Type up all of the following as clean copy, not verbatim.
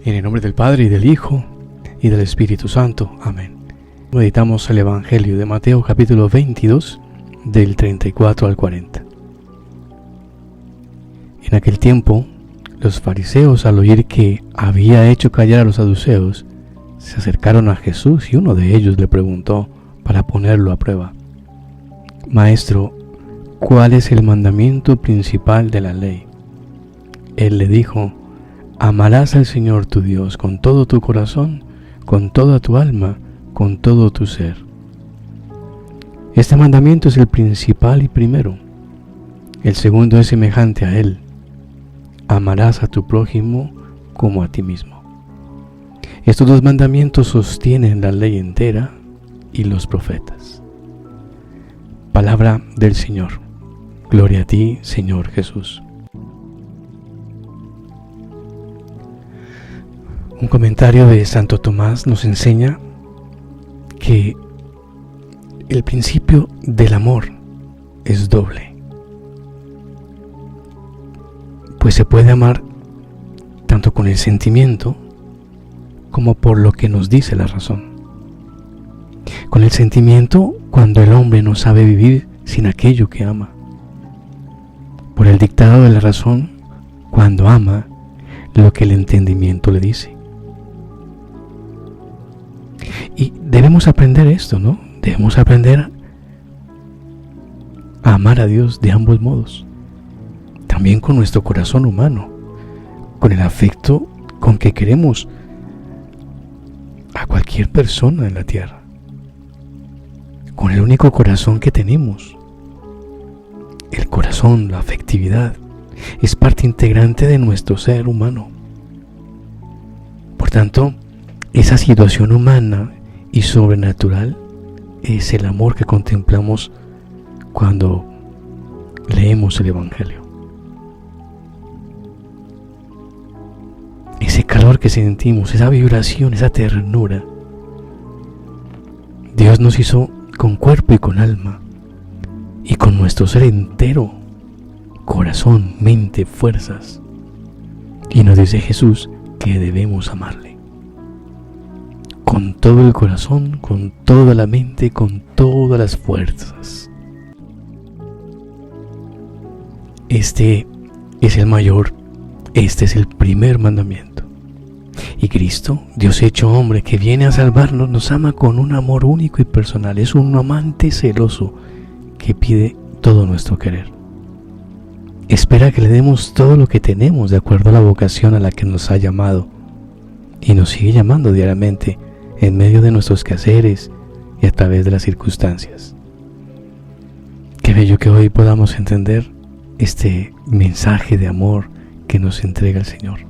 En el nombre del Padre, y del Hijo, y del Espíritu Santo. Amén. Meditamos el Evangelio de Mateo, capítulo 22, del 34 al 40. En aquel tiempo, los fariseos, al oír que había hecho callar a los saduceos, se acercaron a Jesús y uno de ellos le preguntó para ponerlo a prueba: Maestro, ¿cuál es el mandamiento principal de la ley? Él le dijo: Amarás al Señor tu Dios con todo tu corazón, con toda tu alma, con todo tu ser. Este mandamiento es el principal y primero. El segundo es semejante a él: amarás a tu prójimo como a ti mismo. Estos dos mandamientos sostienen la ley entera y los profetas. Palabra del Señor. Gloria a ti, Señor Jesús. Un comentario de Santo Tomás nos enseña que el principio del amor es doble, pues se puede amar tanto con el sentimiento como por lo que nos dice la razón. Con el sentimiento, cuando el hombre no sabe vivir sin aquello que ama. Por el dictado de la razón, cuando ama lo que el entendimiento le dice. Y debemos aprender esto, ¿no? Debemos aprender a amar a Dios de ambos modos. También con nuestro corazón humano, con el afecto con que queremos a cualquier persona en la tierra, con el único corazón que tenemos. El corazón, la afectividad, es parte integrante de nuestro ser humano. Por tanto, esa situación humana y sobrenatural es el amor que contemplamos cuando leemos el Evangelio. Ese calor que sentimos, esa vibración, esa ternura. Dios nos hizo con cuerpo y con alma, y con nuestro ser entero, corazón, mente, fuerzas. Y nos dice Jesús que debemos amarle con todo el corazón, con toda la mente, con todas las fuerzas. Este es el mayor, este es el primer mandamiento. Y Cristo, Dios hecho hombre, que viene a salvarnos, nos ama con un amor único y personal. Es un amante celoso que pide todo nuestro querer. Espera que le demos todo lo que tenemos de acuerdo a la vocación a la que nos ha llamado, y nos sigue llamando diariamente en medio de nuestros quehaceres y a través de las circunstancias. Qué bello que hoy podamos entender este mensaje de amor que nos entrega el Señor.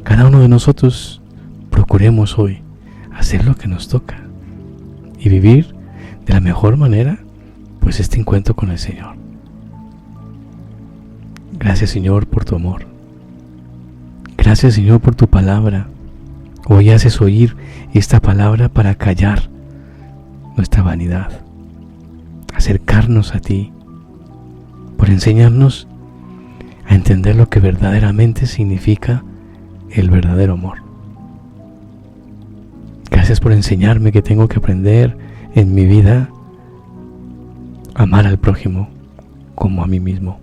Cada uno de nosotros procuremos hoy hacer lo que nos toca y vivir de la mejor manera pues este encuentro con el Señor. Gracias, Señor, por tu amor. Gracias, Señor, por tu palabra. Hoy haces oír esta palabra para callar nuestra vanidad, acercarnos a ti, por enseñarnos a entender lo que verdaderamente significa el verdadero amor. Gracias por enseñarme que tengo que aprender en mi vida a amar al prójimo como a mí mismo.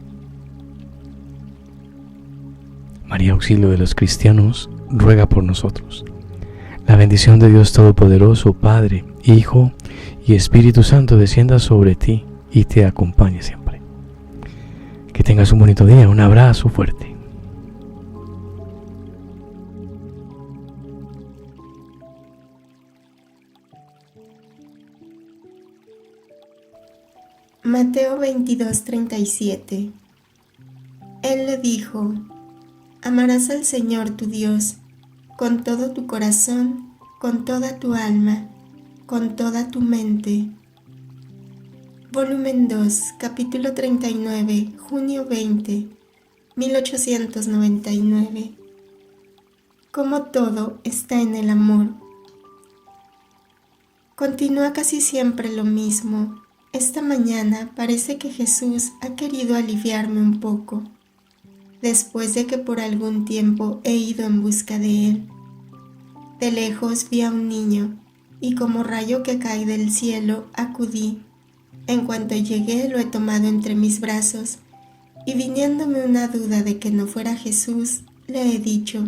María, auxilio de los cristianos, ruega por nosotros. La bendición de Dios Todopoderoso, Padre, Hijo y Espíritu Santo descienda sobre ti y te acompañe siempre. Que tengas un bonito día. Un abrazo fuerte. Mateo 22:37. Él le dijo: Amarás al Señor tu Dios con todo tu corazón, con toda tu alma, con toda tu mente. Volumen 2, capítulo 39, junio 20, 1899. Como todo está en el amor. Continúa casi siempre lo mismo. Esta mañana parece que Jesús ha querido aliviarme un poco. después de que por algún tiempo he ido en busca de él. De lejos vi a un niño, y como rayo que cae del cielo, acudí. En cuanto llegué, lo he tomado entre mis brazos, y viniéndome una duda de que no fuera Jesús, le he dicho: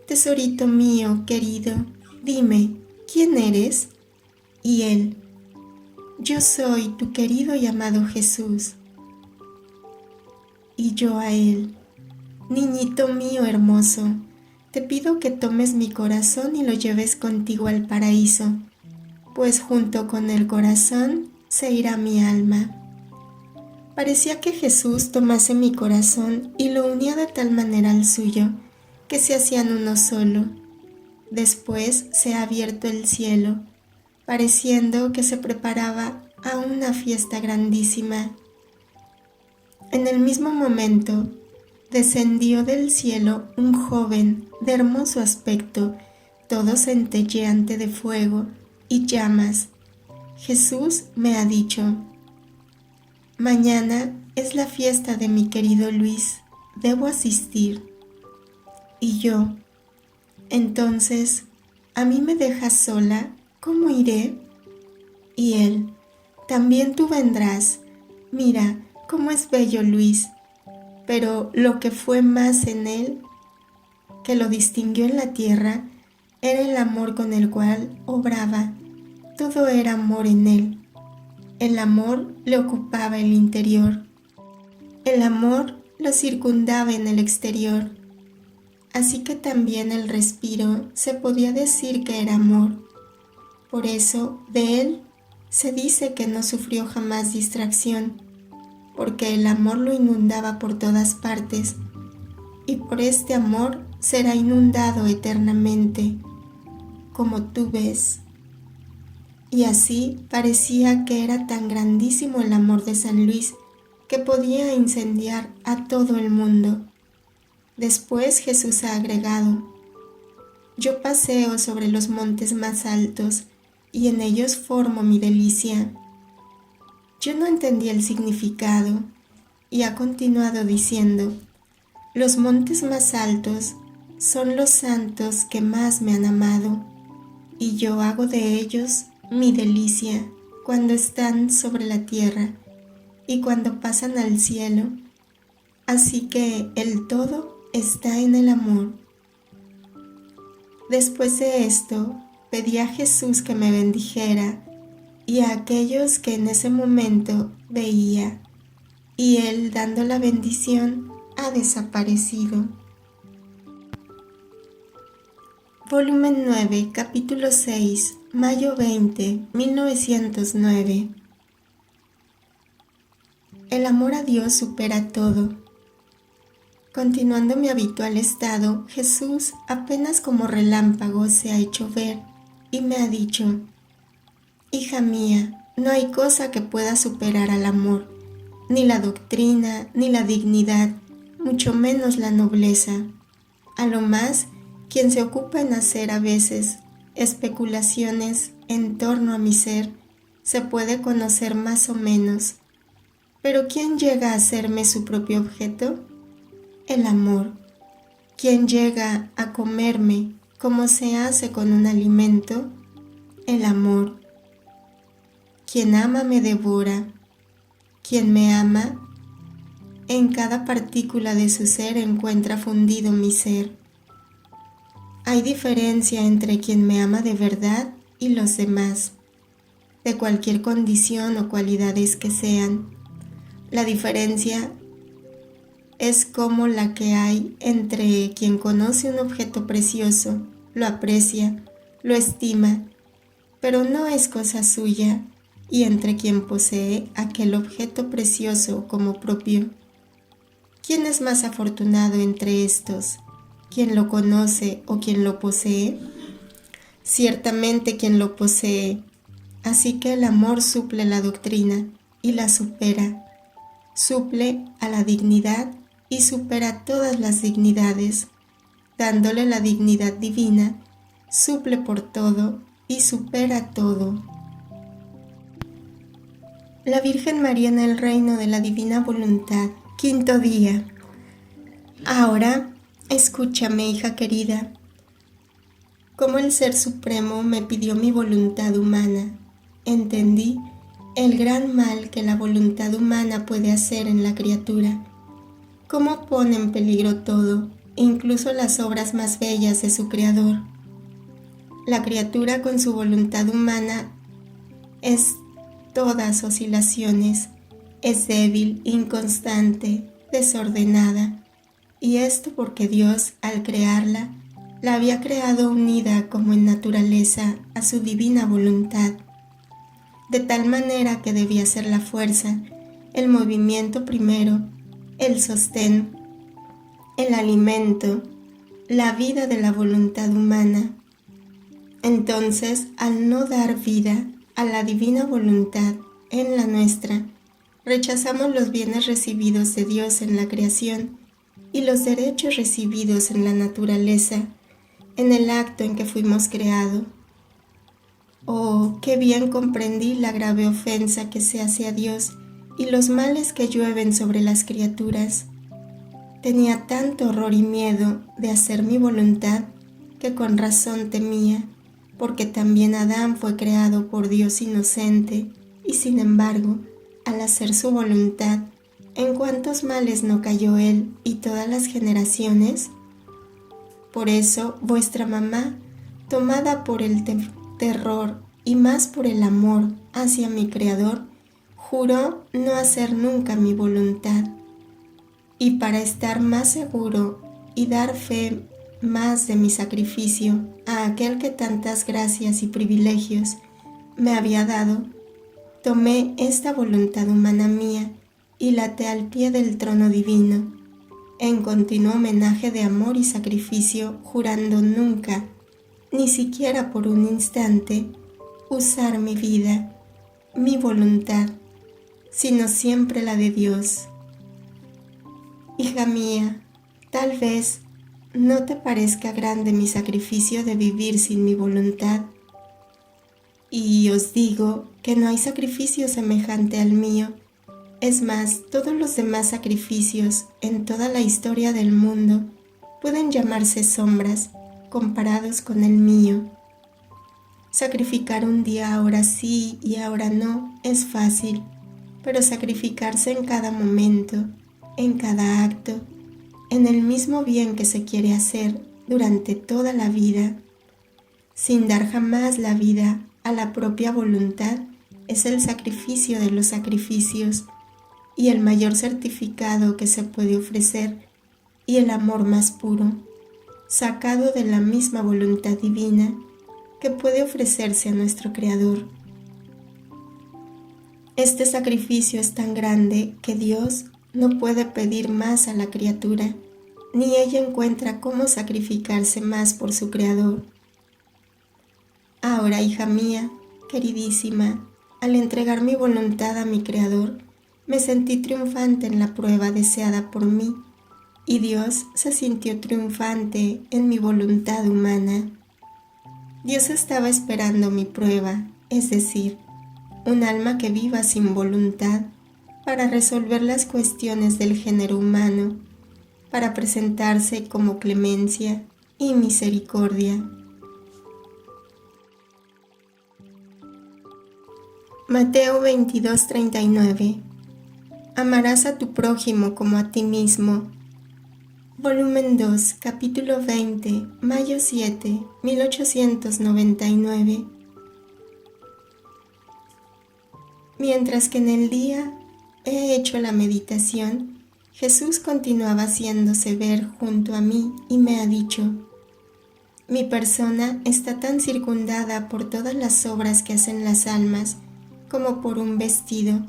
Tesorito mío, querido, dime, ¿quién eres? Y él: Yo soy tu querido y amado Jesús. Y yo a él: Niñito mío hermoso, te pido que tomes mi corazón y lo lleves contigo al paraíso, pues junto con el corazón se irá mi alma. Parecía que Jesús tomase mi corazón y lo unía de tal manera al suyo, que se hacían uno solo. Después se ha abierto el cielo, pareciendo que se preparaba a una fiesta grandísima. En el mismo momento, descendió del cielo un joven de hermoso aspecto, todo centelleante de fuego y llamas. Jesús me ha dicho: Mañana es la fiesta de mi querido Luis, debo asistir. Y yo: Entonces, ¿a mí me dejas sola? ¿Cómo iré? Y él: También tú vendrás. Mira cómo es bello Luis. Pero lo que fue más en él, que lo distinguió en la tierra, era el amor con el cual obraba. Todo era amor en él. El amor le ocupaba el interior. El amor lo circundaba en el exterior. Así que también el respiro se podía decir que era amor. Por eso, de él se dice que no sufrió jamás distracción, porque el amor lo inundaba por todas partes, y por este amor será inundado eternamente, como tú ves. Y así parecía que era tan grandísimo el amor de San Luis que podía incendiar a todo el mundo. Después Jesús ha agregado: Yo paseo sobre los montes más altos, y en ellos formo mi delicia. Yo no entendí el significado, y ha continuado diciendo: Los montes más altos son los santos que más me han amado, y yo hago de ellos mi delicia cuando están sobre la tierra y cuando pasan al cielo. Así que el todo está en el amor. Después de esto, pedí a Jesús que me bendijera y a aquellos que en ese momento veía, y él, dando la bendición, ha desaparecido. Volumen 9, capítulo 6, mayo 20, 1909. El amor a Dios supera todo. Continuando mi habitual estado, Jesús, apenas como relámpago, se ha hecho ver y me ha dicho: Hija mía, no hay cosa que pueda superar al amor, ni la doctrina, ni la dignidad, mucho menos la nobleza. A lo más, quien se ocupa en hacer a veces especulaciones en torno a mi ser, se puede conocer más o menos. Pero ¿quién llega a hacerme su propio objeto? El amor. ¿Quién llega a comerme como se hace con un alimento? El amor. Quien ama me devora. Quien me ama, en cada partícula de su ser encuentra fundido mi ser. Hay diferencia entre quien me ama de verdad y los demás, de cualquier condición o cualidades que sean. La diferencia es como la que hay entre quien conoce un objeto precioso, lo aprecia, lo estima, pero no es cosa suya, y entre quien posee aquel objeto precioso como propio. ¿Quién es más afortunado entre estos? ¿Quién lo conoce o quien lo posee? Ciertamente quien lo posee. Así que el amor suple la doctrina y la supera. Suple a la dignidad y supera todas las dignidades. Dándole la dignidad divina, suple por todo y supera todo. La Virgen María en el reino de la divina voluntad. Quinto día. Ahora, escúchame, hija querida, como el Ser Supremo me pidió mi voluntad humana. Entendí el gran mal que la voluntad humana puede hacer en la criatura, cómo pone en peligro todo, incluso las obras más bellas de su Creador. La criatura con su voluntad humana es todas oscilaciones, es débil, inconstante, desordenada, y esto porque Dios, al crearla, la había creado unida como en naturaleza a su divina voluntad, de tal manera que debía ser la fuerza, el movimiento primero, el sostén, el alimento, la vida de la voluntad humana. Entonces, al no dar vida a la divina voluntad en la nuestra, rechazamos los bienes recibidos de Dios en la creación y los derechos recibidos en la naturaleza, en el acto en que fuimos creados. Oh, qué bien comprendí la grave ofensa que se hace a Dios y los males que llueven sobre las criaturas. Tenía tanto horror y miedo de hacer mi voluntad que con razón temía, porque también Adán fue creado por Dios inocente, y sin embargo, al hacer su voluntad, ¿en cuántos males no cayó él y todas las generaciones? Por eso vuestra mamá, tomada por el terror y más por el amor hacia mi Creador, juró no hacer nunca mi voluntad. Y para estar más seguro y dar fe más de mi sacrificio a aquel que tantas gracias y privilegios me había dado, tomé esta voluntad humana mía y la até al pie del trono divino, en continuo homenaje de amor y sacrificio, jurando nunca, ni siquiera por un instante, usar mi vida, mi voluntad, sino siempre la de Dios. Hija mía, tal vez no te parezca grande mi sacrificio de vivir sin mi voluntad, y os digo que no hay sacrificio semejante al mío. Es más, todos los demás sacrificios en toda la historia del mundo pueden llamarse sombras comparados con el mío. Sacrificar un día ahora sí y ahora no es fácil, pero sacrificarse en cada momento, en cada acto, en el mismo bien que se quiere hacer durante toda la vida, sin dar jamás la vida a la propia voluntad, es el sacrificio de los sacrificios y el mayor certificado que se puede ofrecer, y el amor más puro, sacado de la misma voluntad divina que puede ofrecerse a nuestro Creador. Este sacrificio es tan grande que Dios no puede pedir más a la criatura, ni ella encuentra cómo sacrificarse más por su Creador. Ahora, hija mía, queridísima, al entregar mi voluntad a mi Creador, me sentí triunfante en la prueba deseada por mí, y Dios se sintió triunfante en mi voluntad humana. Dios estaba esperando mi prueba, es decir, un alma que viva sin voluntad, para resolver las cuestiones del género humano, para presentarse como clemencia y misericordia. Mateo 22:39. Amarás a tu prójimo como a ti mismo. Volumen 2, capítulo 20, mayo 7, 1899. Mientras que en el día he hecho la meditación, Jesús continuaba haciéndose ver junto a mí y me ha dicho: mi persona está tan circundada por todas las obras que hacen las almas como por un vestido,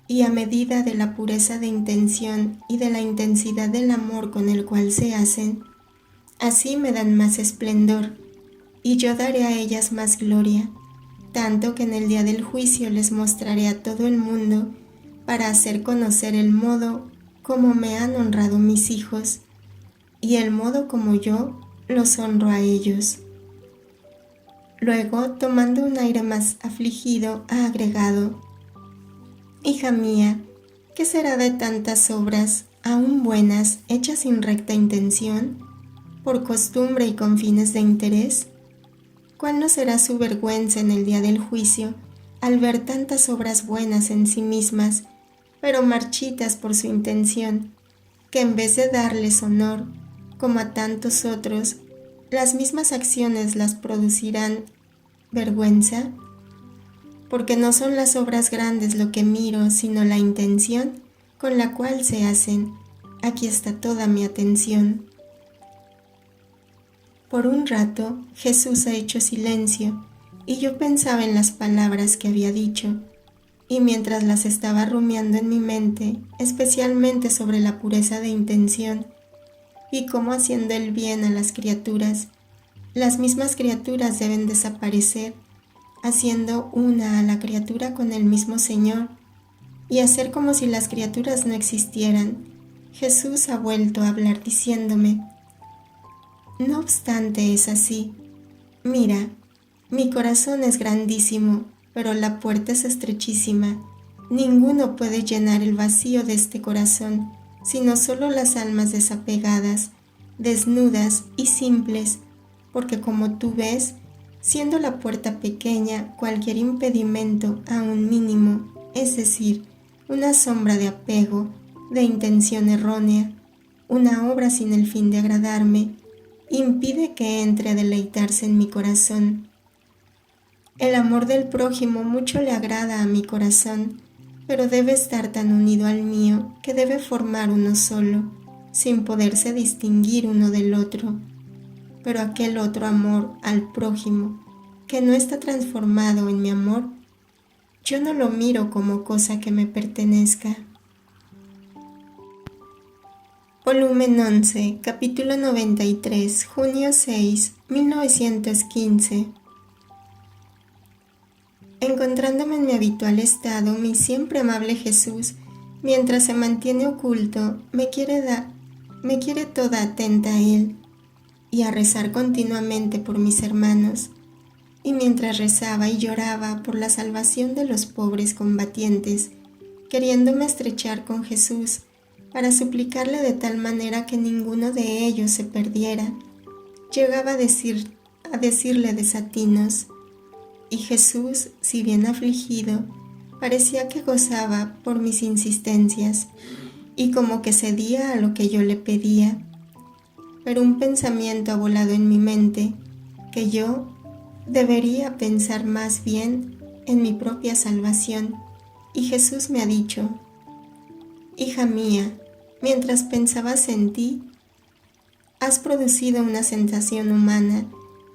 y a medida de la pureza de intención y de la intensidad del amor con el cual se hacen, así me dan más esplendor, y yo daré a ellas más gloria, tanto que en el día del juicio les mostraré a todo el mundo para hacer conocer el modo como me han honrado mis hijos, y el modo como yo los honro a ellos. Luego, tomando un aire más afligido, ha agregado: hija mía, ¿qué será de tantas obras aún buenas, hechas sin recta intención, por costumbre y con fines de interés? ¿Cuál no será su vergüenza en el día del juicio al ver tantas obras buenas en sí mismas, pero marchitas por su intención, que en vez de darles honor, como a tantos otros, las mismas acciones las producirán vergüenza? Porque no son las obras grandes lo que miro, sino la intención con la cual se hacen. Aquí está toda mi atención. Por un rato, Jesús ha hecho silencio, y yo pensaba en las palabras que había dicho, y mientras las estaba rumiando en mi mente, especialmente sobre la pureza de intención, y cómo haciendo el bien a las criaturas, las mismas criaturas deben desaparecer, haciendo una a la criatura con el mismo Señor, y hacer como si las criaturas no existieran, Jesús ha vuelto a hablar diciéndome: no obstante es así. Mira, mi corazón es grandísimo, pero la puerta es estrechísima. Ninguno puede llenar el vacío de este corazón, sino solo las almas desapegadas, desnudas y simples, porque como tú ves, siendo la puerta pequeña, cualquier impedimento a un mínimo, es decir, una sombra de apego, de intención errónea, una obra sin el fin de agradarme, impide que entre a deleitarse en mi corazón. El amor del prójimo mucho le agrada a mi corazón, pero debe estar tan unido al mío que debe formar uno solo, sin poderse distinguir uno del otro. Pero aquel otro amor al prójimo, que no está transformado en mi amor, yo no lo miro como cosa que me pertenezca. Volumen 11, capítulo 93, junio 6, 1915. Encontrándome en mi habitual estado, mi siempre amable Jesús, mientras se mantiene oculto, me quiere toda atenta a Él y a rezar continuamente por mis hermanos. Y mientras rezaba y lloraba por la salvación de los pobres combatientes, queriéndome estrechar con Jesús, para suplicarle de tal manera que ninguno de ellos se perdiera, llegaba a decirle desatinos, y Jesús, si bien afligido, parecía que gozaba por mis insistencias, y como que cedía a lo que yo le pedía. Pero un pensamiento ha volado en mi mente, que yo debería pensar más bien en mi propia salvación, y Jesús me ha dicho: hija mía, mientras pensabas en ti, has producido una sensación humana,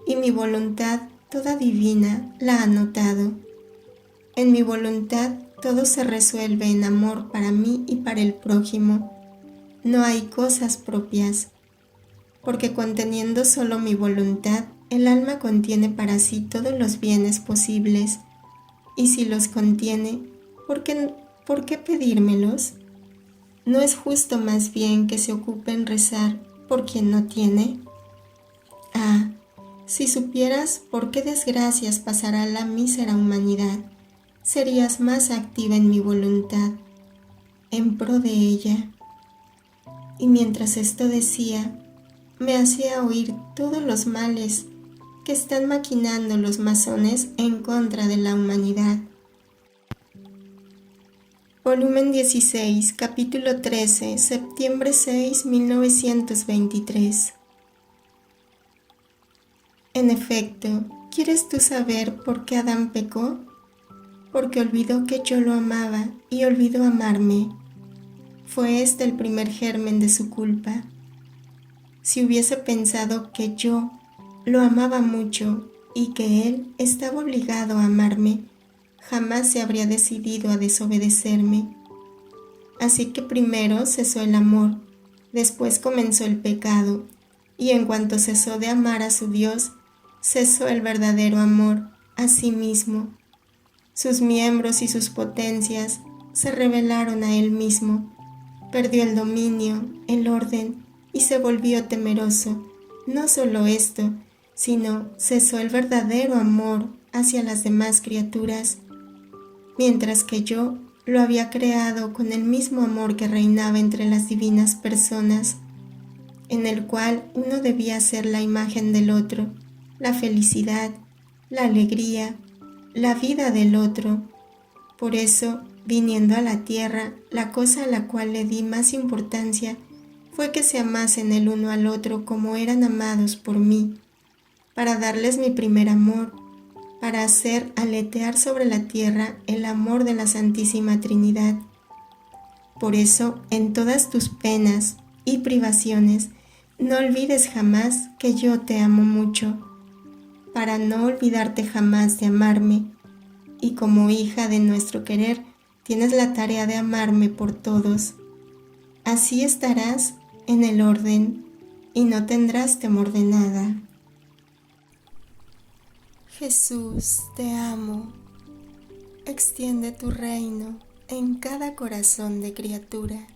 y mi voluntad toda divina la ha notado. En mi voluntad todo se resuelve en amor para mí y para el prójimo. No hay cosas propias, porque conteniendo solo mi voluntad, el alma contiene para sí todos los bienes posibles, y si los contiene, ¿por qué pedírmelos? ¿No es justo más bien que se ocupe en rezar por quien no tiene? Ah, si supieras por qué desgracias pasará la mísera humanidad, serías más activa en mi voluntad, en pro de ella. Y mientras esto decía, me hacía oír todos los males que están maquinando los masones en contra de la humanidad. Volumen 16, capítulo 13, septiembre 6, 1923. En efecto, ¿quieres tú saber por qué Adán pecó? Porque olvidó que yo lo amaba y olvidó amarme. Fue este el primer germen de su culpa. Si hubiese pensado que yo lo amaba mucho y que él estaba obligado a amarme, jamás se habría decidido a desobedecerme. Así que primero cesó el amor, después comenzó el pecado, y en cuanto cesó de amar a su Dios, cesó el verdadero amor a sí mismo. Sus miembros y sus potencias se rebelaron a él mismo, perdió el dominio, el orden, y se volvió temeroso. No solo esto, sino cesó el verdadero amor hacia las demás criaturas, mientras que yo lo había creado con el mismo amor que reinaba entre las divinas personas, en el cual uno debía ser la imagen del otro, la felicidad, la alegría, la vida del otro. Por eso, viniendo a la tierra, la cosa a la cual le di más importancia fue que se amasen el uno al otro como eran amados por mí, para darles mi primer amor, para hacer aletear sobre la tierra el amor de la Santísima Trinidad. Por eso, en todas tus penas y privaciones, no olvides jamás que yo te amo mucho, para no olvidarte jamás de amarme, y como hija de nuestro querer, tienes la tarea de amarme por todos. Así estarás en el orden y no tendrás temor de nada. Jesús, te amo. Extiende tu reino en cada corazón de criatura.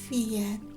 Fiat.